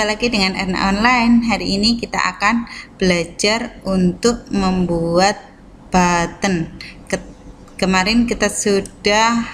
Jumpa lagi dengan Erna Online. Hari ini kita akan belajar untuk membuat button. Kemarin kita sudah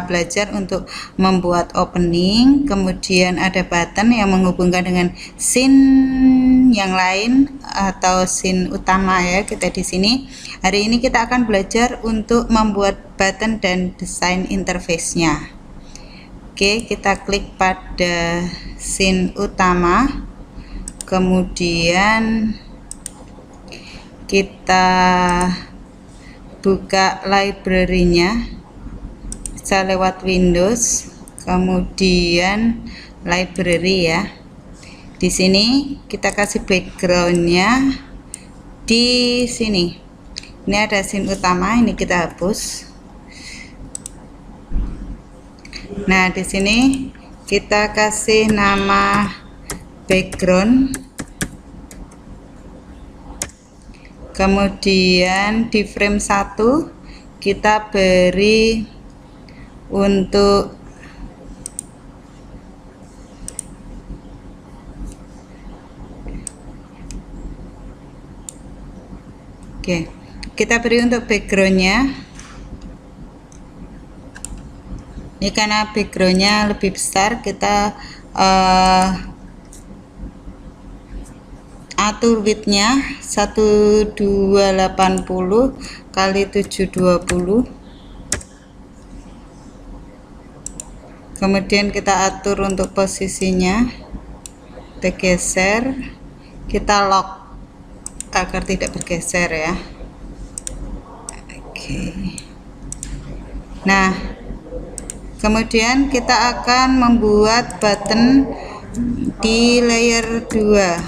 belajar untuk membuat opening, kemudian ada button yang menghubungkan dengan scene yang lain atau scene utama ya, kita di sini. Hari ini kita akan belajar untuk membuat button dan desain interface-nya. Oke, kita klik pada scene utama, kemudian kita buka library-nya, bisa lewat Windows, kemudian library ya. Di sini kita kasih background-nya di sini. Ini ada scene utama, ini kita hapus. Nah, di sini kita kasih nama background, kemudian di frame 1 kita beri untuk kita beri untuk backgroundnya. Ini karena backgroundnya lebih besar, kita atur widthnya 1280 kali 720, kemudian kita atur untuk posisinya, kita geser, kita lock agar tidak bergeser ya. Nah, kemudian kita akan membuat button di layer 2.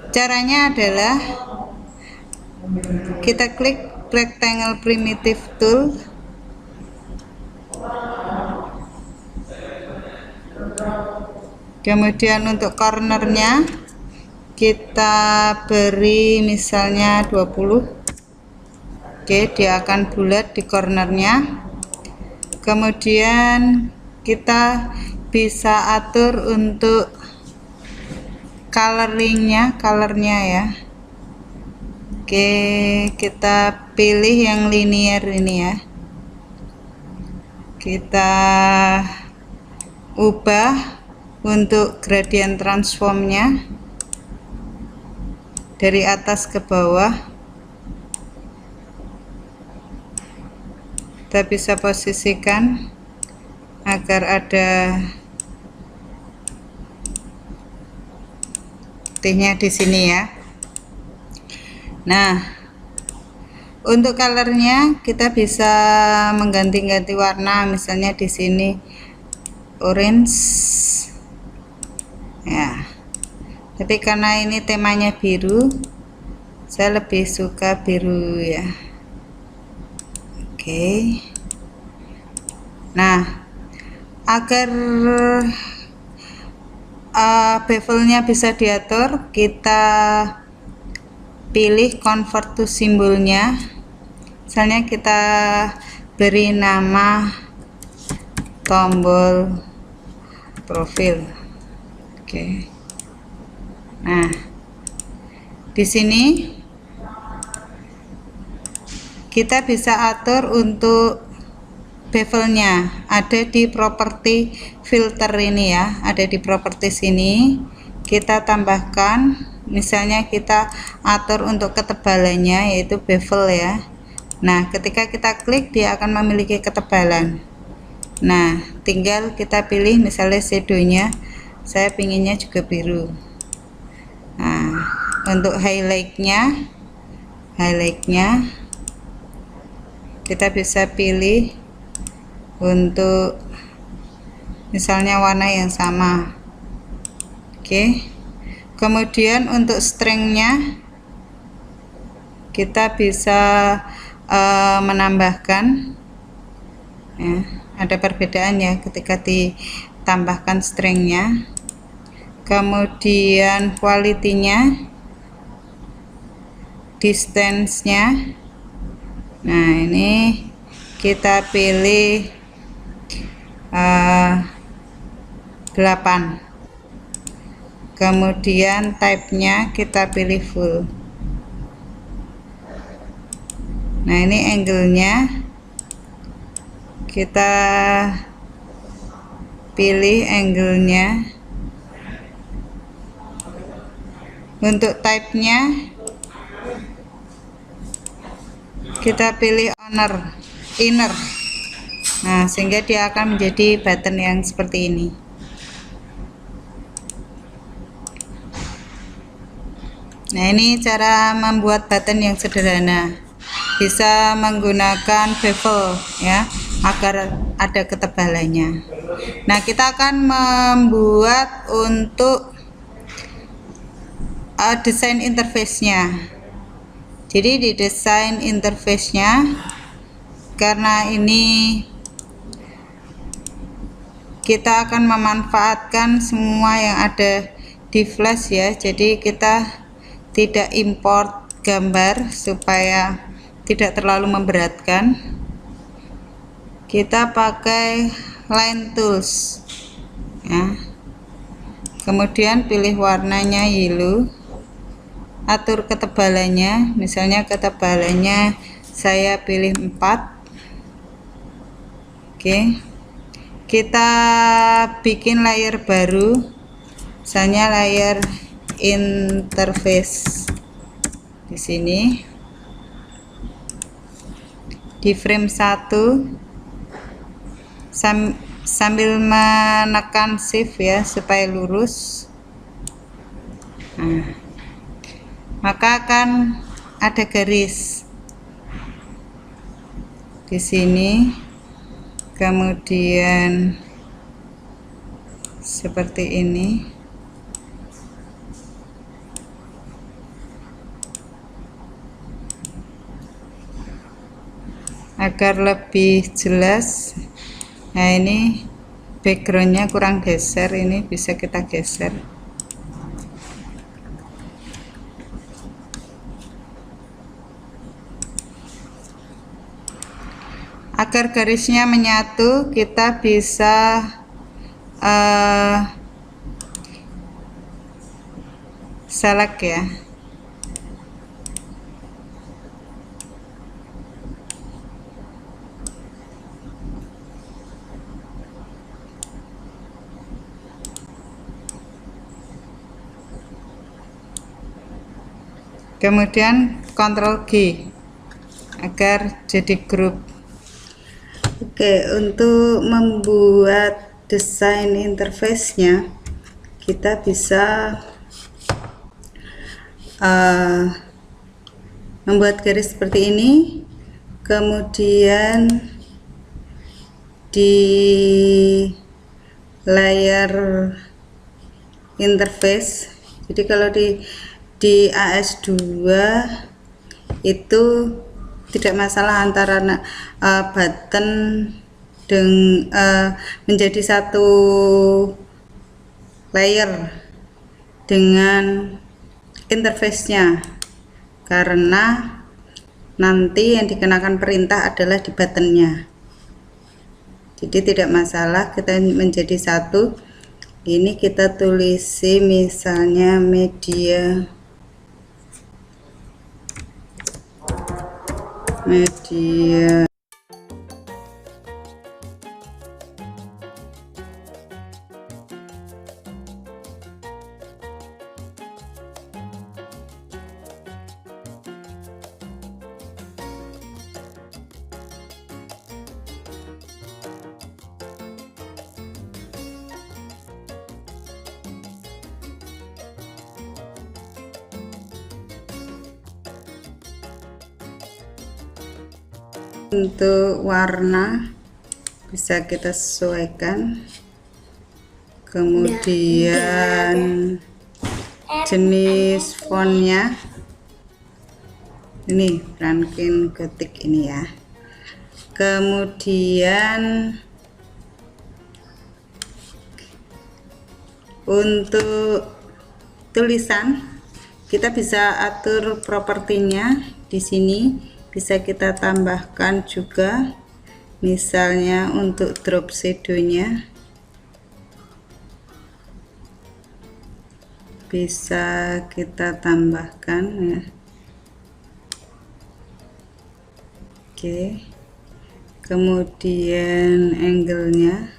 Caranya adalah kita klik rectangle primitive tool, kemudian untuk cornernya kita beri misalnya 20. Oke, dia akan bulat di cornernya. Kemudian kita bisa atur untuk colornya ya. Oke, kita pilih yang linear ini ya. Kita ubah untuk gradient transformnya dari atas ke bawah. Kita bisa posisikan agar ada titiknya di sini ya. Nah, untuk colornya kita bisa mengganti-ganti warna, misalnya di sini orange ya, tapi karena ini temanya biru, saya lebih suka biru ya. Oke. Nah, agar bevelnya bisa diatur, kita pilih convert to simbolnya. Misalnya kita beri nama tombol profil. Oke. Nah, di sini kita bisa atur untuk bevelnya, ada di properti filter ini ya, ada di properti sini. Kita tambahkan, misalnya kita atur untuk ketebalannya yaitu bevel ya. Nah, ketika kita klik dia akan memiliki ketebalan. Nah, tinggal kita pilih misalnya shadownya, saya pinginnya juga biru. Nah, untuk highlightnya kita bisa pilih untuk misalnya warna yang sama. Oke. Kemudian untuk strengthnya kita bisa menambahkan ya, ada perbedaan ya ketika ditambahkan strengthnya. Kemudian quality-nya, distance-nya. Nah, ini kita pilih 8. Kemudian type-nya kita pilih full. Nah, ini angle-nya kita pilih angle-nya. Untuk type-nya kita pilih inner. Nah, sehingga dia akan menjadi button yang seperti ini. Nah, ini cara membuat button yang sederhana. Bisa menggunakan bevel ya, agar ada ketebalannya. Nah, kita akan membuat untuk desain interface-nya. Jadi di desain interface-nya, karena ini kita akan memanfaatkan semua yang ada di flash ya, jadi kita tidak import gambar supaya tidak terlalu memberatkan. Kita pakai line tools ya. Kemudian pilih warnanya yellow, atur ketebalannya, misalnya ketebalannya saya pilih 4. Oke, kita bikin layer baru, misalnya layer interface. Di sini di frame 1 sambil menekan shift ya supaya lurus. Nah, maka akan ada garis di sini, kemudian seperti ini. Agar lebih jelas. Nah, ini backgroundnya kurang geser, ini bisa kita geser. Agar garisnya menyatu, kita bisa select ya. Kemudian Ctrl G agar jadi grup. Oke, untuk membuat desain interface-nya kita bisa membuat garis seperti ini, kemudian di layer interface. Jadi kalau di AS2 itu tidak masalah antara button menjadi satu layer dengan interface-nya, karena nanti yang dikenakan perintah adalah di buttonnya. Jadi tidak masalah kita menjadi satu. Ini kita tulisi misalnya media untuk warna bisa kita sesuaikan, kemudian jenis fontnya ini Franklin Gothic ini ya. Kemudian untuk tulisan kita bisa atur propertinya di sini. Bisa kita tambahkan juga, misalnya untuk drop shadow-nya bisa kita tambahkan ya. Oke, kemudian angle-nya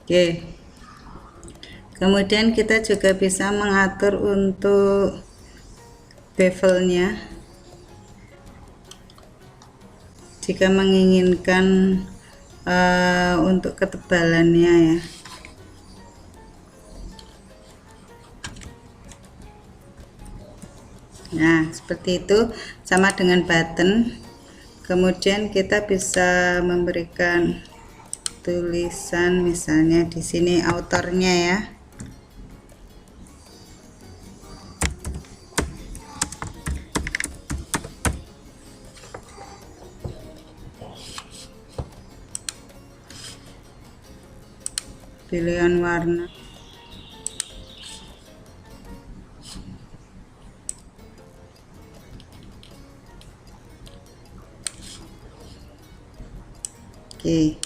oke. Kemudian kita juga bisa mengatur untuk bevelnya jika menginginkan untuk ketebalannya ya. Nah, seperti itu, sama dengan button. Kemudian kita bisa memberikan tulisan, misalnya di sini autornya ya. Pilihan warna. Oke.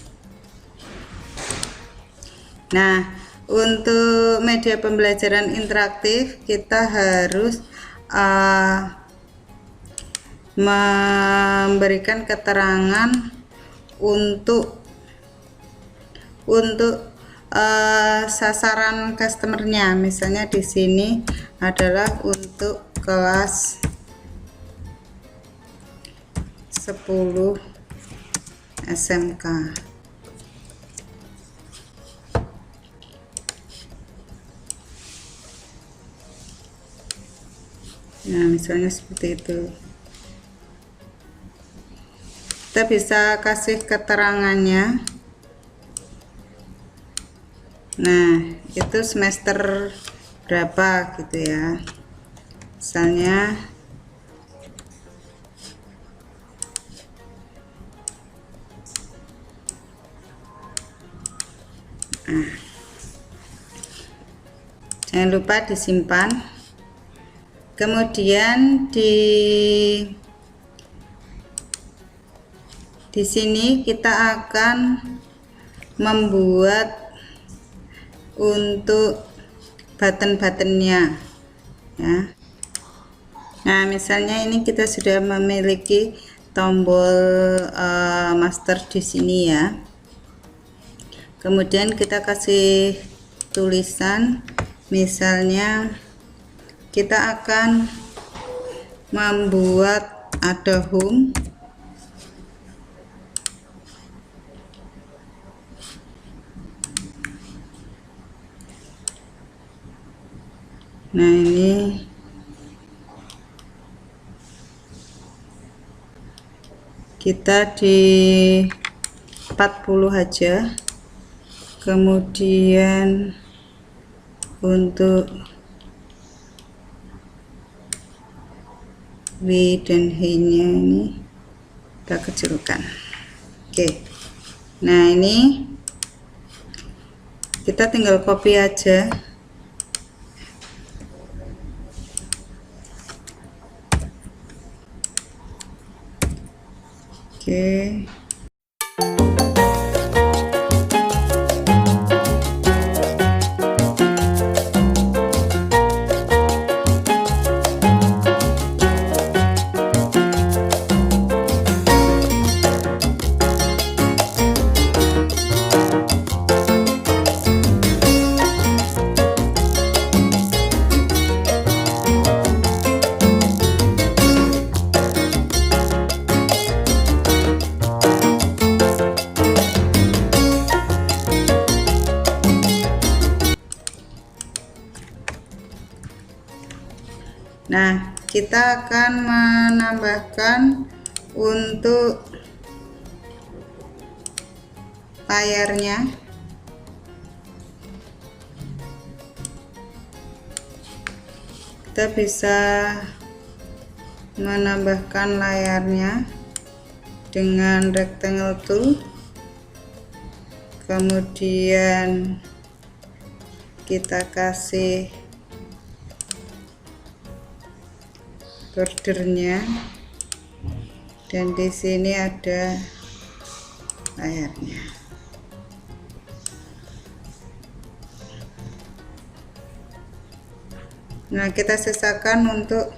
Nah, untuk media pembelajaran interaktif kita harus memberikan keterangan untuk sasaran customernya. Misalnya di sini adalah untuk kelas 10 SMK. Nah, misalnya seperti itu. Kita bisa kasih keterangannya. Nah, itu semester berapa gitu ya. Misalnya jangan lupa disimpan. Kemudian di sini kita akan membuat untuk button-buttonnya ya. Nah, misalnya ini kita sudah memiliki tombol master di sini ya. Kemudian kita kasih tulisan, misalnya kita akan membuat ada home. Nah, ini kita di 40 aja. Kemudian untuk W dan H nya ini kita kecilkan. Oke, nah ini kita tinggal copy aja. Oke. Nah, kita akan menambahkan untuk layarnya. Kita bisa menambahkan layarnya dengan rectangle tool. Kemudian kita kasih bordernya. dan di sini ada layarnya. Nah, kita sisakan untuk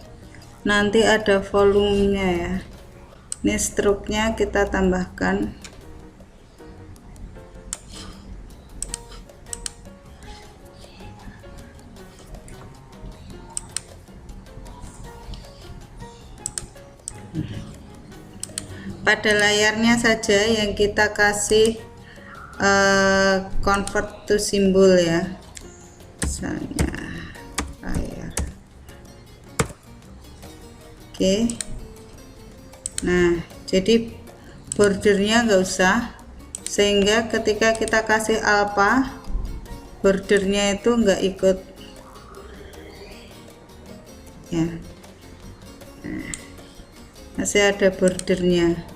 nanti ada volumenya ya. Ini struknya kita tambahkan. Pada layarnya saja yang kita kasih convert to symbol ya, misalnya layar. Oke. Nah, jadi bordernya nggak usah, sehingga ketika kita kasih alpha, bordernya itu nggak ikut ya. Nah, masih ada bordernya.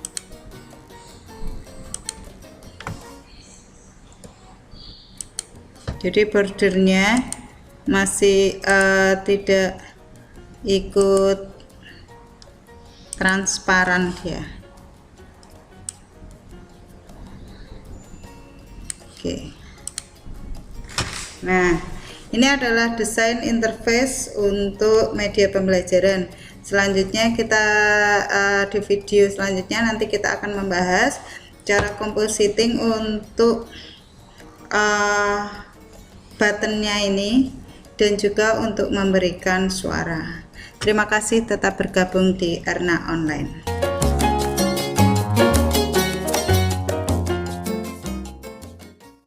Jadi bordernya masih tidak ikut transparan ya. Oke. Nah, ini adalah desain interface untuk media pembelajaran. Selanjutnya kita di video selanjutnya nanti kita akan membahas cara compositing untuk buttonnya ini dan juga untuk memberikan suara. Terima kasih, tetap bergabung di Erna Online.